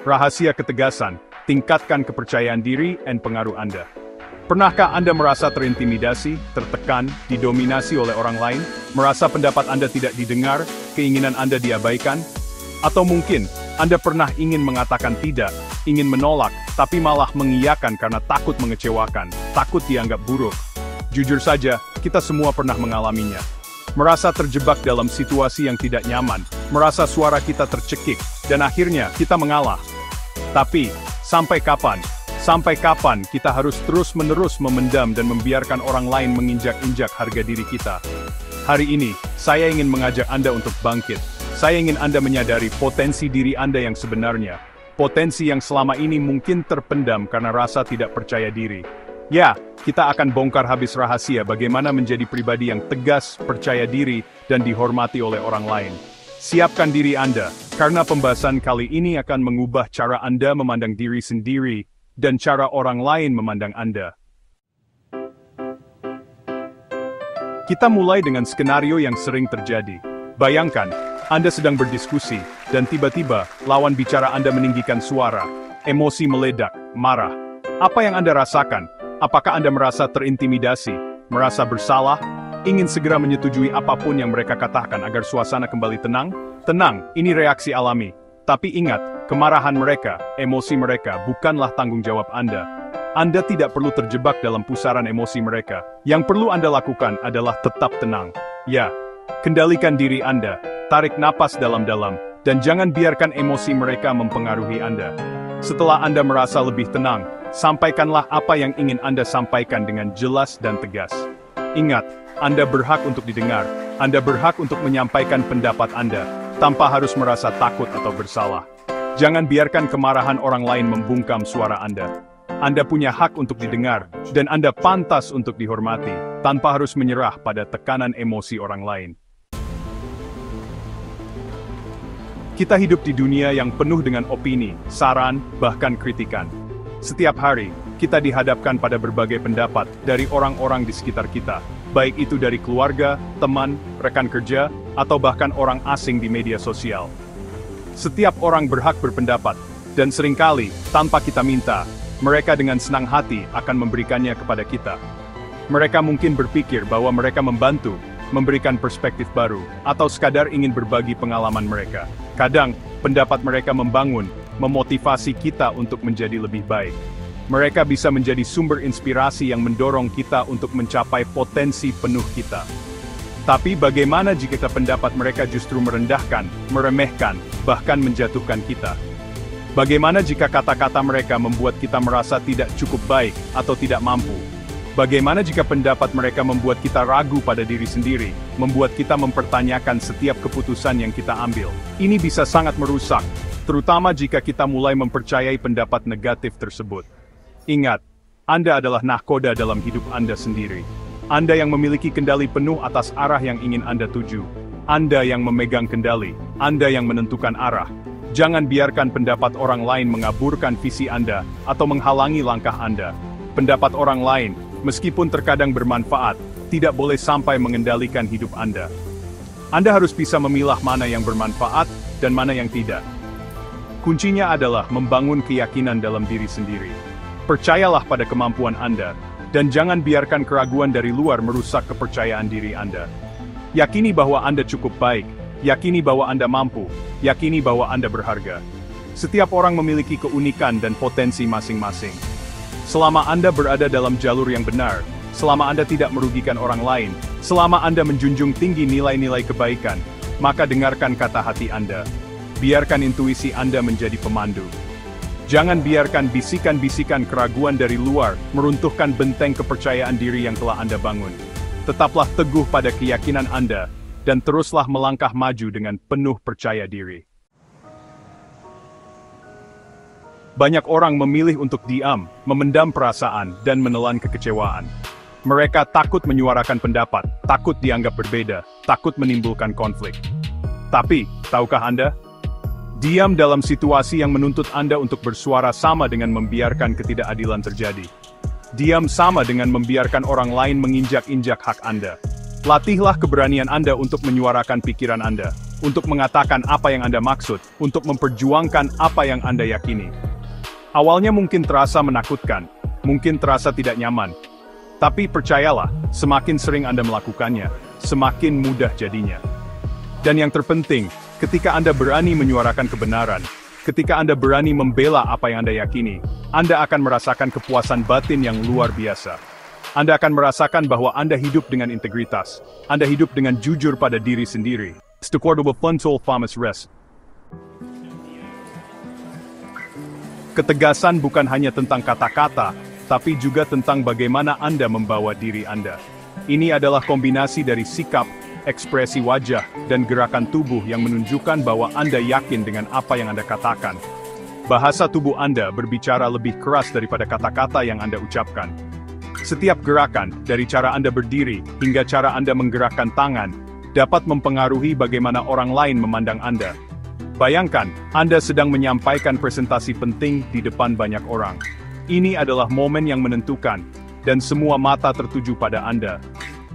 Rahasia ketegasan, tingkatkan kepercayaan diri dan pengaruh Anda. Pernahkah Anda merasa terintimidasi, tertekan, didominasi oleh orang lain, merasa pendapat Anda tidak didengar, keinginan Anda diabaikan? Atau mungkin, Anda pernah ingin mengatakan tidak, ingin menolak, tapi malah mengiyakan karena takut mengecewakan, takut dianggap buruk. Jujur saja, kita semua pernah mengalaminya. Merasa terjebak dalam situasi yang tidak nyaman, merasa suara kita tercekik, dan akhirnya kita mengalah. Tapi, sampai kapan? Sampai kapan kita harus terus-menerus memendam dan membiarkan orang lain menginjak-injak harga diri kita? Hari ini, saya ingin mengajak Anda untuk bangkit. Saya ingin Anda menyadari potensi diri Anda yang sebenarnya. Potensi yang selama ini mungkin terpendam karena rasa tidak percaya diri. Ya, kita akan bongkar habis rahasia bagaimana menjadi pribadi yang tegas, percaya diri, dan dihormati oleh orang lain. Siapkan diri Anda, karena pembahasan kali ini akan mengubah cara Anda memandang diri sendiri, dan cara orang lain memandang Anda. Kita mulai dengan skenario yang sering terjadi. Bayangkan, Anda sedang berdiskusi, dan tiba-tiba, lawan bicara Anda meninggikan suara, emosi meledak, marah. Apa yang Anda rasakan? Apakah Anda merasa terintimidasi, merasa bersalah, ingin segera menyetujui apapun yang mereka katakan agar suasana kembali tenang? Tenang, ini reaksi alami. Tapi ingat, kemarahan mereka, emosi mereka, bukanlah tanggung jawab Anda. Anda tidak perlu terjebak dalam pusaran emosi mereka. Yang perlu Anda lakukan adalah tetap tenang. Ya, kendalikan diri Anda, tarik napas dalam-dalam, dan jangan biarkan emosi mereka mempengaruhi Anda. Setelah Anda merasa lebih tenang, sampaikanlah apa yang ingin Anda sampaikan dengan jelas dan tegas. Ingat, Anda berhak untuk didengar, Anda berhak untuk menyampaikan pendapat Anda, tanpa harus merasa takut atau bersalah. Jangan biarkan kemarahan orang lain membungkam suara Anda. Anda punya hak untuk didengar, dan Anda pantas untuk dihormati, tanpa harus menyerah pada tekanan emosi orang lain. Kita hidup di dunia yang penuh dengan opini, saran, bahkan kritikan. Setiap hari, kita dihadapkan pada berbagai pendapat dari orang-orang di sekitar kita, baik itu dari keluarga, teman, rekan kerja, atau bahkan orang asing di media sosial. Setiap orang berhak berpendapat, dan seringkali, tanpa kita minta, mereka dengan senang hati akan memberikannya kepada kita. Mereka mungkin berpikir bahwa mereka membantu, memberikan perspektif baru, atau sekadar ingin berbagi pengalaman mereka. Kadang, pendapat mereka membangun, memotivasi kita untuk menjadi lebih baik. Mereka bisa menjadi sumber inspirasi yang mendorong kita untuk mencapai potensi penuh kita. Tapi bagaimana jika pendapat mereka justru merendahkan, meremehkan, bahkan menjatuhkan kita? Bagaimana jika kata-kata mereka membuat kita merasa tidak cukup baik atau tidak mampu? Bagaimana jika pendapat mereka membuat kita ragu pada diri sendiri, membuat kita mempertanyakan setiap keputusan yang kita ambil? Ini bisa sangat merusak, terutama jika kita mulai mempercayai pendapat negatif tersebut. Ingat, Anda adalah nahkoda dalam hidup Anda sendiri. Anda yang memiliki kendali penuh atas arah yang ingin Anda tuju. Anda yang memegang kendali, Anda yang menentukan arah. Jangan biarkan pendapat orang lain mengaburkan visi Anda, atau menghalangi langkah Anda. Pendapat orang lain, meskipun terkadang bermanfaat, tidak boleh sampai mengendalikan hidup Anda. Anda harus bisa memilah mana yang bermanfaat, dan mana yang tidak. Kuncinya adalah membangun keyakinan dalam diri sendiri. Percayalah pada kemampuan Anda, dan jangan biarkan keraguan dari luar merusak kepercayaan diri Anda. Yakini bahwa Anda cukup baik, yakini bahwa Anda mampu, yakini bahwa Anda berharga. Setiap orang memiliki keunikan dan potensi masing-masing. Selama Anda berada dalam jalur yang benar, selama Anda tidak merugikan orang lain, selama Anda menjunjung tinggi nilai-nilai kebaikan, maka dengarkan kata hati Anda. Biarkan intuisi Anda menjadi pemandu. Jangan biarkan bisikan-bisikan keraguan dari luar meruntuhkan benteng kepercayaan diri yang telah Anda bangun. Tetaplah teguh pada keyakinan Anda, dan teruslah melangkah maju dengan penuh percaya diri. Banyak orang memilih untuk diam, memendam perasaan, dan menelan kekecewaan. Mereka takut menyuarakan pendapat, takut dianggap berbeda, takut menimbulkan konflik. Tapi, tahukah Anda? Diam dalam situasi yang menuntut Anda untuk bersuara sama dengan membiarkan ketidakadilan terjadi. Diam sama dengan membiarkan orang lain menginjak-injak hak Anda. Latihlah keberanian Anda untuk menyuarakan pikiran Anda, untuk mengatakan apa yang Anda maksud, untuk memperjuangkan apa yang Anda yakini. Awalnya mungkin terasa menakutkan, mungkin terasa tidak nyaman. Tapi percayalah, semakin sering Anda melakukannya, semakin mudah jadinya. Dan yang terpenting, ketika Anda berani menyuarakan kebenaran, ketika Anda berani membela apa yang Anda yakini, Anda akan merasakan kepuasan batin yang luar biasa. Anda akan merasakan bahwa Anda hidup dengan integritas. Anda hidup dengan jujur pada diri sendiri. Ketegasan bukan hanya tentang kata-kata, tapi juga tentang bagaimana Anda membawa diri Anda. Ini adalah kombinasi dari sikap, ekspresi wajah, dan gerakan tubuh yang menunjukkan bahwa Anda yakin dengan apa yang Anda katakan. Bahasa tubuh Anda berbicara lebih keras daripada kata-kata yang Anda ucapkan. Setiap gerakan, dari cara Anda berdiri hingga cara Anda menggerakkan tangan, dapat mempengaruhi bagaimana orang lain memandang Anda. Bayangkan, Anda sedang menyampaikan presentasi penting di depan banyak orang. Ini adalah momen yang menentukan, dan semua mata tertuju pada Anda.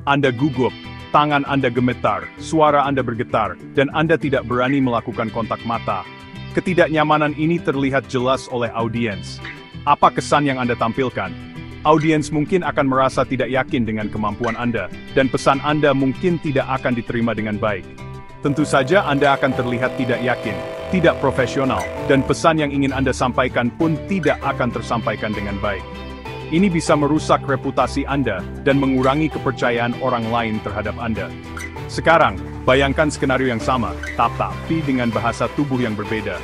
Anda gugup, tangan Anda gemetar, suara Anda bergetar, dan Anda tidak berani melakukan kontak mata. Ketidaknyamanan ini terlihat jelas oleh audiens. Apa kesan yang Anda tampilkan? Audiens mungkin akan merasa tidak yakin dengan kemampuan Anda, dan pesan Anda mungkin tidak akan diterima dengan baik. Tentu saja Anda akan terlihat tidak yakin, tidak profesional, dan pesan yang ingin Anda sampaikan pun tidak akan tersampaikan dengan baik. Ini bisa merusak reputasi Anda, dan mengurangi kepercayaan orang lain terhadap Anda. Sekarang, bayangkan skenario yang sama, tapi dengan bahasa tubuh yang berbeda.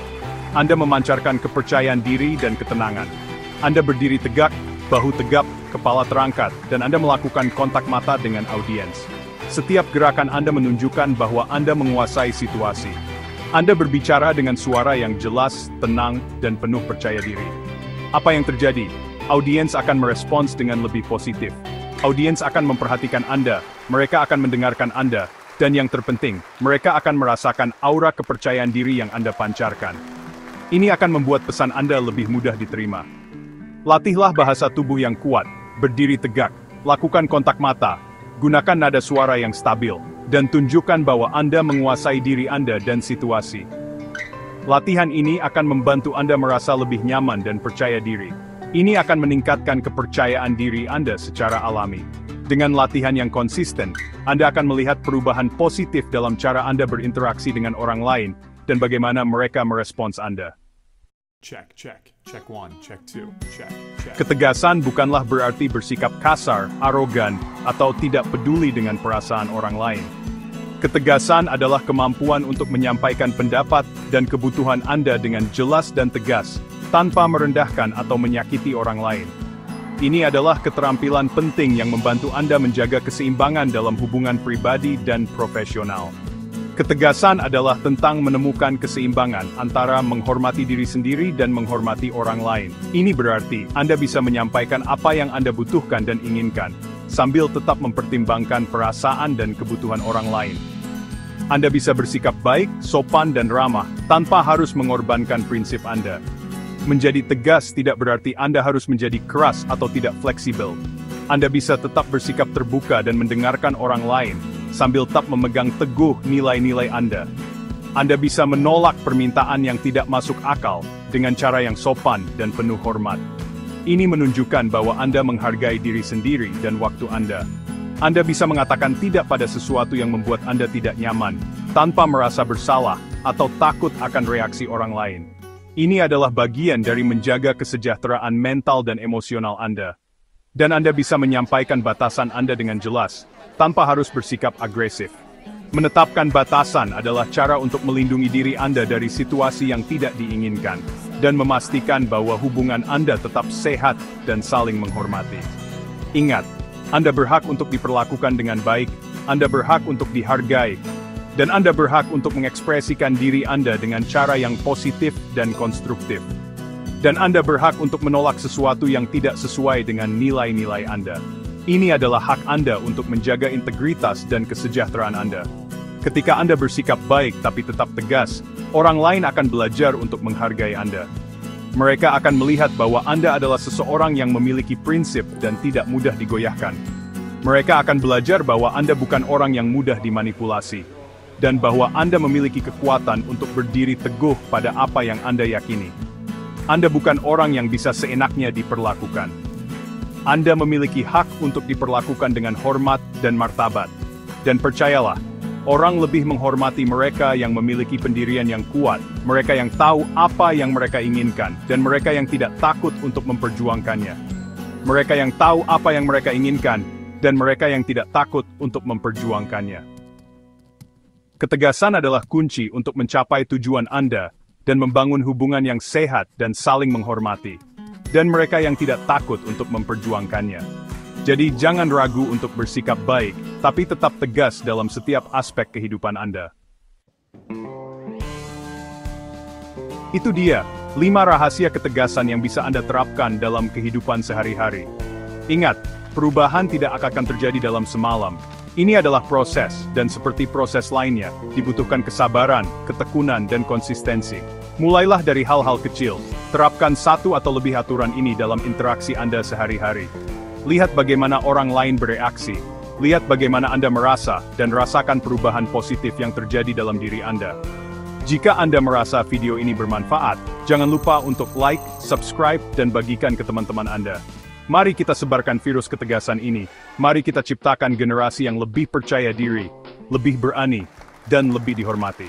Anda memancarkan kepercayaan diri dan ketenangan. Anda berdiri tegak, bahu tegap, kepala terangkat, dan Anda melakukan kontak mata dengan audiens. Setiap gerakan Anda menunjukkan bahwa Anda menguasai situasi. Anda berbicara dengan suara yang jelas, tenang, dan penuh percaya diri. Apa yang terjadi? Audiens akan merespons dengan lebih positif. Audiens akan memperhatikan Anda, mereka akan mendengarkan Anda, dan yang terpenting, mereka akan merasakan aura kepercayaan diri yang Anda pancarkan. Ini akan membuat pesan Anda lebih mudah diterima. Latihlah bahasa tubuh yang kuat, berdiri tegak, lakukan kontak mata, gunakan nada suara yang stabil, dan tunjukkan bahwa Anda menguasai diri Anda dan situasi. Latihan ini akan membantu Anda merasa lebih nyaman dan percaya diri. Ini akan meningkatkan kepercayaan diri Anda secara alami. Dengan latihan yang konsisten, Anda akan melihat perubahan positif dalam cara Anda berinteraksi dengan orang lain, dan bagaimana mereka merespons Anda. Check 1, check 2, check. Ketegasan bukanlah berarti bersikap kasar, arogan, atau tidak peduli dengan perasaan orang lain. Ketegasan adalah kemampuan untuk menyampaikan pendapat dan kebutuhan Anda dengan jelas dan tegas, tanpa merendahkan atau menyakiti orang lain. Ini adalah keterampilan penting yang membantu Anda menjaga keseimbangan dalam hubungan pribadi dan profesional. Ketegasan adalah tentang menemukan keseimbangan antara menghormati diri sendiri dan menghormati orang lain. Ini berarti Anda bisa menyampaikan apa yang Anda butuhkan dan inginkan, sambil tetap mempertimbangkan perasaan dan kebutuhan orang lain. Anda bisa bersikap baik, sopan, dan ramah, tanpa harus mengorbankan prinsip Anda. Menjadi tegas tidak berarti Anda harus menjadi keras atau tidak fleksibel. Anda bisa tetap bersikap terbuka dan mendengarkan orang lain, sambil tetap memegang teguh nilai-nilai Anda. Anda bisa menolak permintaan yang tidak masuk akal, dengan cara yang sopan dan penuh hormat. Ini menunjukkan bahwa Anda menghargai diri sendiri dan waktu Anda. Anda bisa mengatakan tidak pada sesuatu yang membuat Anda tidak nyaman, tanpa merasa bersalah, atau takut akan reaksi orang lain. Ini adalah bagian dari menjaga kesejahteraan mental dan emosional Anda. Dan Anda bisa menyampaikan batasan Anda dengan jelas, tanpa harus bersikap agresif. Menetapkan batasan adalah cara untuk melindungi diri Anda dari situasi yang tidak diinginkan, dan memastikan bahwa hubungan Anda tetap sehat dan saling menghormati. Ingat, Anda berhak untuk diperlakukan dengan baik, Anda berhak untuk dihargai, dan Anda berhak untuk mengekspresikan diri Anda dengan cara yang positif dan konstruktif. Dan Anda berhak untuk menolak sesuatu yang tidak sesuai dengan nilai-nilai Anda. Ini adalah hak Anda untuk menjaga integritas dan kesejahteraan Anda. Ketika Anda bersikap baik tapi tetap tegas, orang lain akan belajar untuk menghargai Anda. Mereka akan melihat bahwa Anda adalah seseorang yang memiliki prinsip dan tidak mudah digoyahkan. Mereka akan belajar bahwa Anda bukan orang yang mudah dimanipulasi. dan bahwa Anda memiliki kekuatan untuk berdiri teguh pada apa yang Anda yakini. Anda bukan orang yang bisa seenaknya diperlakukan. Anda memiliki hak untuk diperlakukan dengan hormat dan martabat. Dan percayalah, orang lebih menghormati mereka yang memiliki pendirian yang kuat, mereka yang tahu apa yang mereka inginkan, dan mereka yang tidak takut untuk memperjuangkannya. Mereka yang tahu apa yang mereka inginkan, dan mereka yang tidak takut untuk memperjuangkannya. Ketegasan adalah kunci untuk mencapai tujuan Anda, dan membangun hubungan yang sehat dan saling menghormati. Dan mereka yang tidak takut untuk memperjuangkannya. Jadi jangan ragu untuk bersikap baik, tapi tetap tegas dalam setiap aspek kehidupan Anda. Itu dia, 5 rahasia ketegasan yang bisa Anda terapkan dalam kehidupan sehari-hari. Ingat, perubahan tidak akan terjadi dalam semalam. Ini adalah proses, dan seperti proses lainnya, dibutuhkan kesabaran, ketekunan, dan konsistensi. Mulailah dari hal-hal kecil, terapkan 1 atau lebih aturan ini dalam interaksi Anda sehari-hari. Lihat bagaimana orang lain bereaksi, lihat bagaimana Anda merasa, dan rasakan perubahan positif yang terjadi dalam diri Anda. Jika Anda merasa video ini bermanfaat, jangan lupa untuk like, subscribe, dan bagikan ke teman-teman Anda. Mari kita sebarkan virus ketegasan ini, mari kita ciptakan generasi yang lebih percaya diri, lebih berani, dan lebih dihormati.